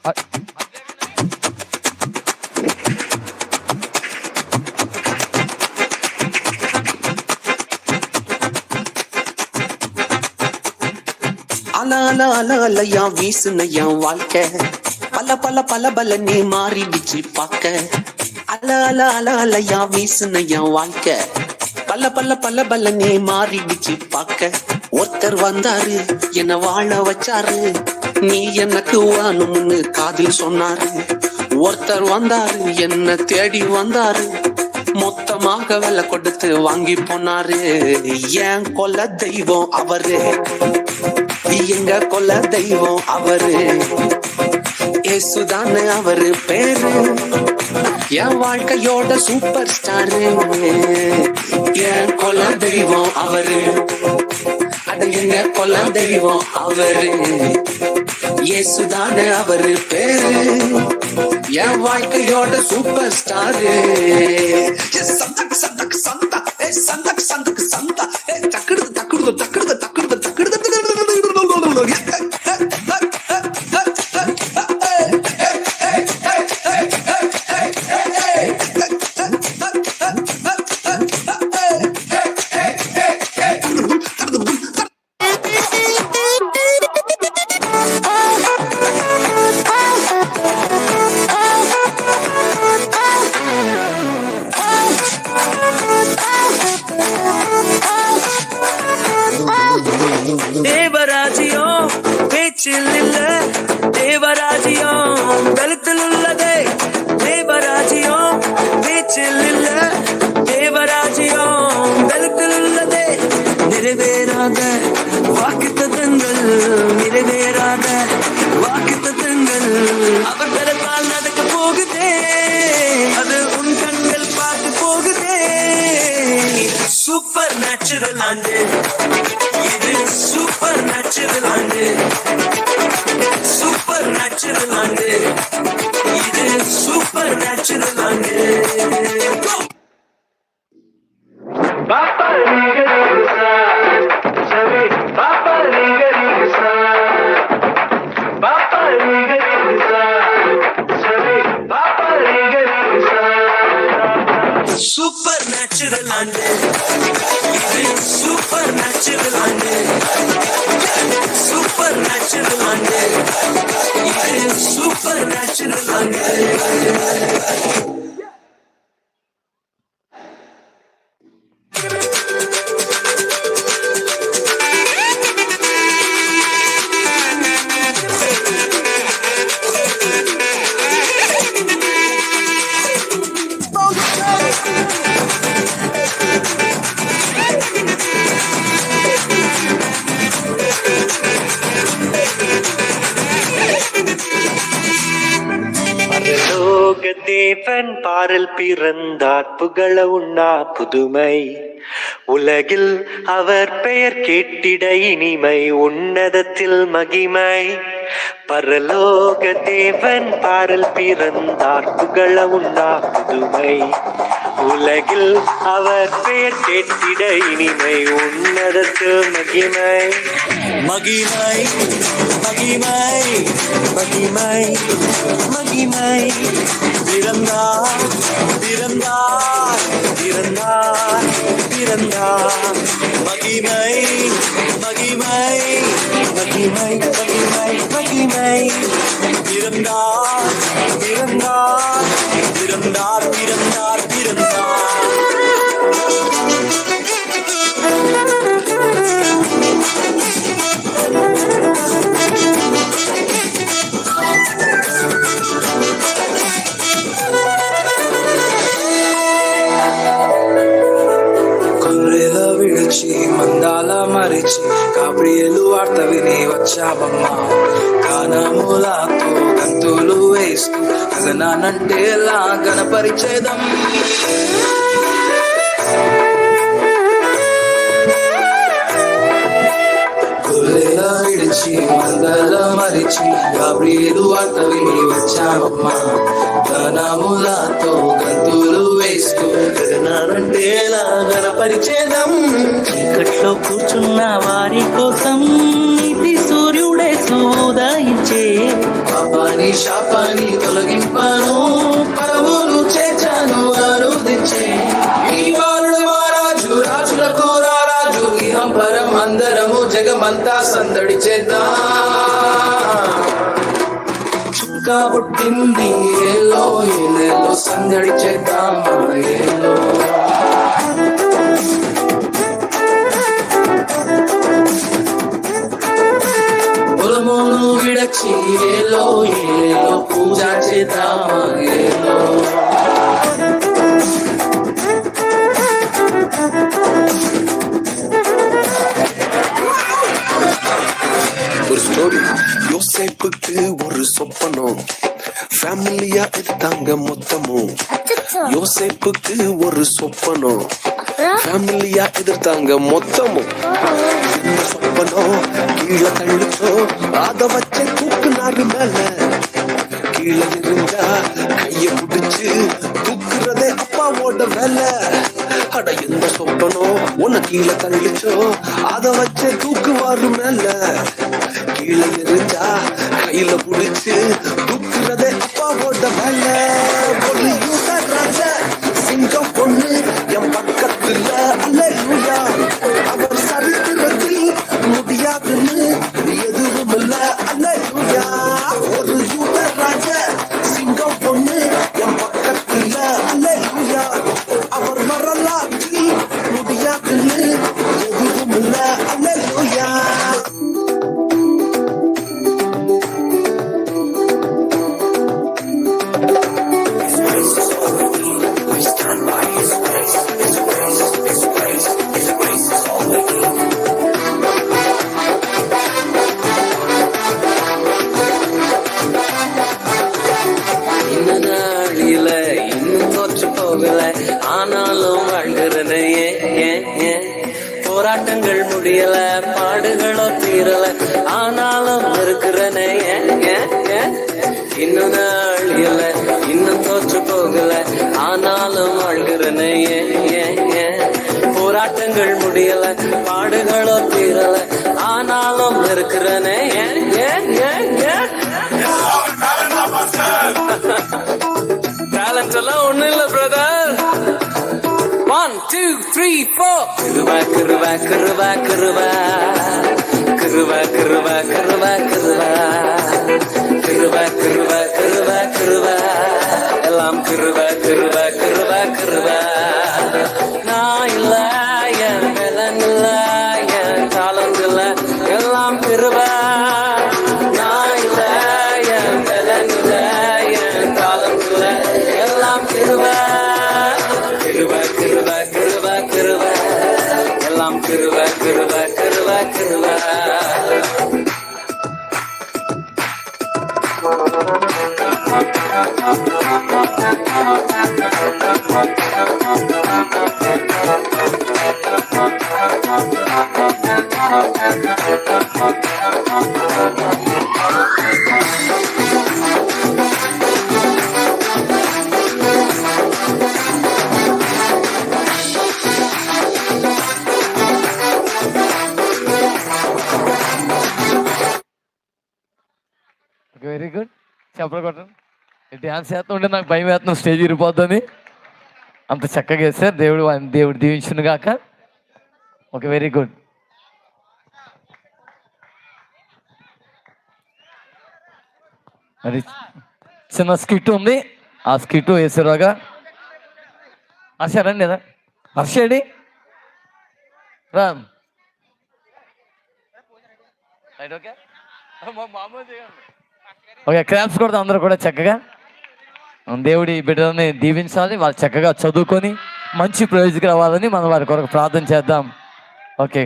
அல அல அல அலையா வீசுன என் வாழ்க்கை பல பல பல பல நீ மாறிடுச்சு பாக்க. அல அல அல அலையா வீசுன என் வாழ்க்கை பல பல பல பல நீ மாறிடுச்சு பாக்க. ஒருத்தர் வந்தாரு என்ன வாழ வச்சாரு, நீ எனக்கு வாணும்னு காதில் சொன்னாரு. ஒருத்தர் வந்தாரு என்ன தேடி வந்தாரு, மொத்தமாக விலை கொடுத்து வாங்கி போனாரு. ஏன் கொல்ல தெய்வம் அவரு, எங்க கொல்ல தெய்வம் அவரு, ஏசுதானே அவரு பேரு, என் வாழ்க்கையோட சூப்பர் ஸ்டாரு. என் கொல்ல தெய்வம் அவரு, அட எங்க கொல்ல தெய்வம் அவரு, ஏசுதானே அவரு பேரு, என் வாழ்க்கையோட சூப்பர் ஸ்டாரு. சந்தக் சந்தக் சந்தா சந்தக் சந்தக் சந்தா தக்குடுது தக்குடுது தக்குடுது தக்குடுது தக்குடுது. தேவராஜியம் பேச்சில் இல்ல, தேவராஜியம் கழுத்தில் உள்ளதே. தேவராஜியம் பேச்சில் இல்ல, தேவராஜியம் கழுத்தில் உள்ளதே. நிறைவேறாத வாக்குத்தத்தங்கள், நிறைவேறாத வாக்குத்தத்தங்கள் அவர் தரத்தால் நடக்க போகுதே, அது உன் கண்கள் பார்த்து போகுதே. சூப்பர் நேச்சுரல் ஆண்டு இது, சூப்பர் நேச்சுரல் ஆண்டு, சூப்பர் நேச்சுரல் ஆண்டு இது, சூப்பர் நேச்சுரல் ஆண்டு. பாப்பா நீங்க சவே பாப்பா நீங்க பாப்பா நீங்க சவே பாப்பா நீங்க சூப்பர் நேச்சுரல் ஆண்டு இது, சூப்பர் நேச்சுரல் ஆண்டு, சூப்பர் நேச்சுரல் ஆண்டு இது, சூப்பர் நேச்சுரல் ஆண்டு. தேவன் பாரல் பிறந்தார், புகழ உண்ணா புதுமை, உலகில் அவர் பெயர் கேட்டிட இனிமை, உன்னதத்தில் மகிமை. பரலோக தேவன் பாரல் பிறந்தார், புகழ உண்ணா புதுமை, உலகில் அவர் பெயர் கேட்டிட இனிமை, உன்னதத்தில் மகிமை. மகிமை மகிமை மகிமை மகிமை, பிறந்தார் பிறந்தார் பிறந்தார் பிறந்தார். மகிமை மகிமை மகிமை மகிமை மகிமை, பிறந்தார் பிறந்தார் பிறந்தார் பிறந்தார் பிறந்தார். మందాల మరిచి గాబ్రియేలు వార్త విని వచ్చావమ్మా, గానములతో గంతులు వేస్తూ గగనానంటేలా గణపరిచేదం. గొల్లెల విడిచి మందాల మరిచి గాబ్రియేలు వార్త విని వచ్చావమ్మా, గానములతో గంతులు వేస్తూ గగనానంటేలా గణపరిచేదం. చీకట్లో కూర్చున్న వారి కోసం నీతి సూర్యుడే సోదయించే, పాపాని నీ శాపాన్ని తొలగింపాను, పరమును చేర్చాను ఆరోధించే. ఈ బాలుడు మహారాజు, రాజులకు రారాజు, ఇహం పరం అందరము జగమంతా సందడి చేద్దాం. చుక్క పుట్టింది ఏలో, ఏలేలో సందడి చేద్దాం ఏలో. పొలమును విడచి ఏలో, ఏలో పూజ చేద్దాం ఏలో. ஒரு ஸ்டோரி. யோசேப்புக்கு ஒரு சொப்பனம், ஃபேமிலியா எடுத்தாங்க மொத்தமும். யோசேப்புக்கு ஒரு சொப்பனம், ஃபேமிலியா எதிர்த்தாங்க மொத்தமும். இந்த சொப்பனம் கீழே தள்ளிச்சோ, அத வச்ச தூக்குனாரு மேல. கீழே இருந்தா கைய பிடிச்சு தூக்குறதே அப்பாவோட வேலை. அட இந்த சொப்பனம் உன்னை கீழே தள்ளிச்சோ, அத வச்ச தூக்குவாரு மேல. கீழே இருந்தா கையில புடிச்சு தூக்குறதே அப்பாவோட வேலை. ஒரு யூதராஜ சிங்கம் பொண்ணு என் பக்கத்துல அல்லேலூயா. அவர் சரித்திரத்தில் முடியாதுன்னு எதுவும் இல்ல அல்லேலூயா. ஒரு யூதராஜ சிங்கம் பொண்ணு என் பக்கத்துல அல்லேலூயா. அவர் வரலாற்றில் முடியாதுன்னு எதுவும் இல்ல அல்லேலூயா. ஆனாலும் வாழ்கிறனே, போராட்டங்கள் முடியல, பாடுகளோ தீரல, ஆனாலும் இருக்கிறனே. இன்னும் நாள் இல்ல, இன்னும் தோற்று போகல, ஆனாலும் வாழ்கிறனே. போராட்டங்கள் முடியல, பாடுகளோ தீரல, ஆனாலும் இருக்கிறனே. டேலண்ட் எல்லாம் ஒண்ணு இல்ல பிரதர். 1 2 3 4. கிருபா கிருபா கிருபா கிருபா கிருபா கிருபா கிருபா கிருபா கிருபா கிருபா கிருபா கிருபா எல்லாம் கிருபா கிருபா கிருபா கிருபா. நான் இல்ல, என் பலன் இல்ல, என் காலம் இல்ல, எல்லாம் கிருபா. நான் இல்ல, என் பலன் இல்ல, என் காலம் இல்ல, எல்லாம் கிருபா. கிருபா கிருபா கிருபா கிருபா எல்லாம் கிருபா கிருபா கிருபா கிருபா. Very good. చెప్పలు కొట్టండి. డ్యాన్స్ చేస్తుంటే నాకు భయం వేస్తున్నాం, స్టేజ్ ఇరిపోద్దని. అంత చక్కగా వేస్తారు. దేవుడు దీవించును గాక. Okay, very good. మరి చిన్న స్కిట్ ఉంది, ఆ స్కిట్ వేసేలాగా హర్ష రండి కదా. హర్షడి రా. ఓకే ఓకే, క్రాప్స్ కొడతాం అందరూ కూడా చక్కగా. దేవుడి బిడ్డలని దీవించాలి, వాళ్ళు చక్కగా చదువుకొని మంచి ప్రయోజకు రావాలని మనం వారి కొరకు ప్రార్థన చేద్దాం. ఓకే.